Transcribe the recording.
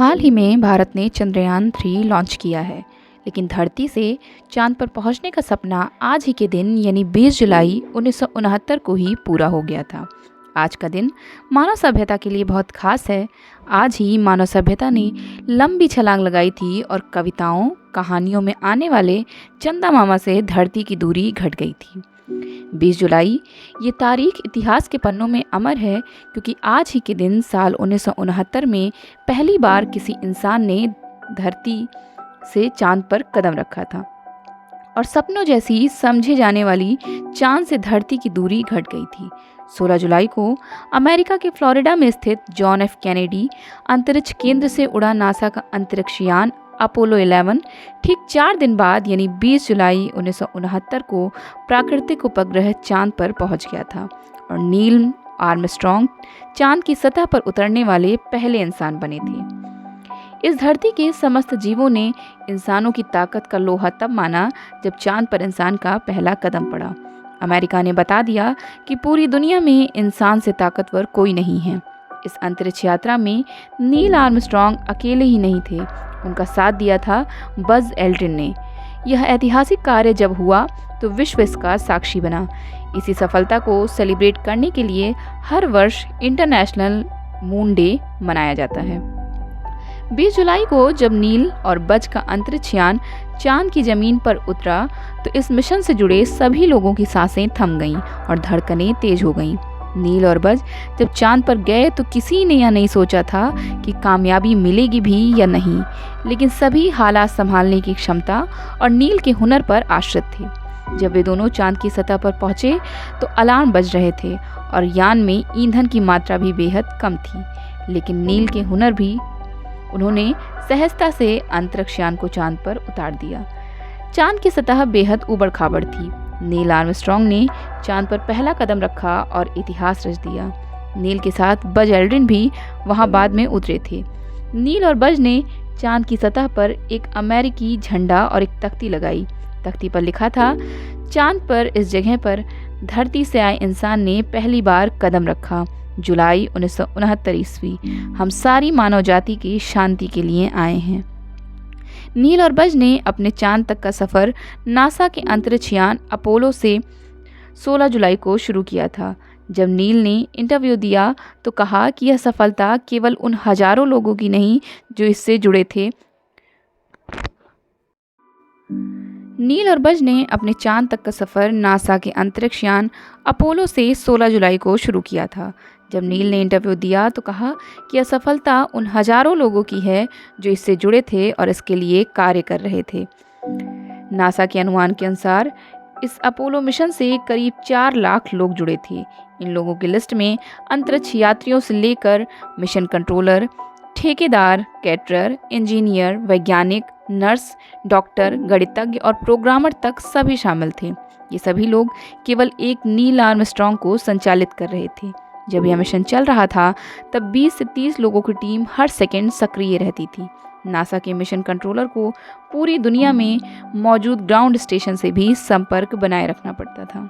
हाल ही में भारत ने चंद्रयान-3 लॉन्च किया है, लेकिन धरती से चाँद पर पहुंचने का सपना आज ही के दिन यानी 20 जुलाई 1969 को ही पूरा हो गया था। आज का दिन मानव सभ्यता के लिए बहुत खास है। आज ही मानव सभ्यता ने लंबी छलांग लगाई थी और कविताओं, कहानियों में आने वाले चंदा मामा से धरती की दूरी घट गई थी। 20 जुलाई ये तारीख इतिहास के पन्नों में अमर है, क्योंकि आज ही के दिन साल 1969 में पहली बार किसी इंसान ने धरती से चांद पर कदम रखा था और सपनों जैसी समझे जाने वाली चांद से धरती की दूरी घट गई थी। 16 जुलाई को अमेरिका के फ्लोरिडा में स्थित जॉन एफ कैनेडी अंतरिक्ष केंद्र से उड़ा नासा का अंतरिक्ष यान अपोलो 11 ठीक 4 दिन बाद यानी 20 जुलाई 1969 को प्राकृतिक उपग्रह चांद पर पहुंच गया था और नील आर्मस्ट्रॉन्ग चांद की सतह पर उतरने वाले पहले इंसान बने थे। इस धरती के समस्त जीवों ने इंसानों की ताकत का लोहा तब माना जब चांद पर इंसान का पहला कदम पड़ा। अमेरिका ने बता दिया कि पूरी दुनिया में इंसान से ताकतवर कोई नहीं है। इस अंतरिक्ष यात्रा में नील आर्मस्ट्रॉन्ग अकेले ही नहीं थे, उनका साथ दिया था बज एल्ड्रिन ने। यह ऐतिहासिक कार्य जब हुआ तो विश्व इसका साक्षी बना। इसी सफलता को सेलिब्रेट करने के लिए हर वर्ष इंटरनेशनल मून डे मनाया जाता है। 20 जुलाई को जब नील और बज का अंतरिक्ष यान चांद की जमीन पर उतरा तो इस मिशन से जुड़े सभी लोगों की सांसें थम गईं और धड़कनें तेज हो गईं। नील और बज जब चांद पर गए तो किसी ने यह नहीं सोचा था कि कामयाबी मिलेगी भी या नहीं, लेकिन सभी हालात संभालने की क्षमता और नील के हुनर पर आश्रित थे। जब वे दोनों चांद की सतह पर पहुंचे तो अलार्म बज रहे थे और यान में ईंधन की मात्रा भी बेहद कम थी, लेकिन नील के हुनर भी उन्होंने सहजता से अंतरिक्ष यान को चांद पर उतार दिया। चांद की सतह बेहद उबड़-खाबड़ थी। नील आर्मस्ट्रॉन्ग ने चांद पर पहला कदम रखा और इतिहास रच दिया। नील के साथ बज एल्ड्रिन भी वहां बाद में उतरे थे। नील और बज ने चांद की सतह पर एक अमेरिकी झंडा और एक तख्ती लगाई। तख्ती पर लिखा था, चांद पर इस जगह पर धरती से आए इंसान ने पहली बार कदम रखा। जुलाई 1969 ईस्वी। हम सारी मानव जाति की शांति के लिए आए हैं। नील और बज ने अपने चांद तक का सफ़र नासा के अंतरिक्ष यान अपोलो से 16 जुलाई को शुरू किया था। जब नील ने इंटरव्यू दिया तो कहा कि यह सफलता केवल उन हजारों लोगों की नहीं जो इससे जुड़े थे। नील और बज ने अपने चांद तक का सफ़र नासा के अंतरिक्ष यान अपोलो से 16 जुलाई को शुरू किया था। जब नील ने इंटरव्यू दिया तो कहा कि यह सफलता उन हजारों लोगों की है जो इससे जुड़े थे और इसके लिए कार्य कर रहे थे। नासा के अनुमान के अनुसार इस अपोलो मिशन से करीब 4 लाख लोग जुड़े थे। इन लोगों की लिस्ट में अंतरिक्ष यात्रियों से लेकर मिशन कंट्रोलर, ठेकेदार, कैटरर, इंजीनियर, वैज्ञानिक, नर्स, डॉक्टर, गणितज्ञ और प्रोग्रामर तक सभी शामिल थे। ये सभी लोग केवल एक नील आर्मस्ट्रॉन्ग को संचालित कर रहे थे। जब यह मिशन चल रहा था तब 20 से 30 लोगों की टीम हर सेकंड सक्रिय रहती थी। नासा के मिशन कंट्रोलर को पूरी दुनिया में मौजूद ग्राउंड स्टेशन से भी संपर्क बनाए रखना पड़ता था।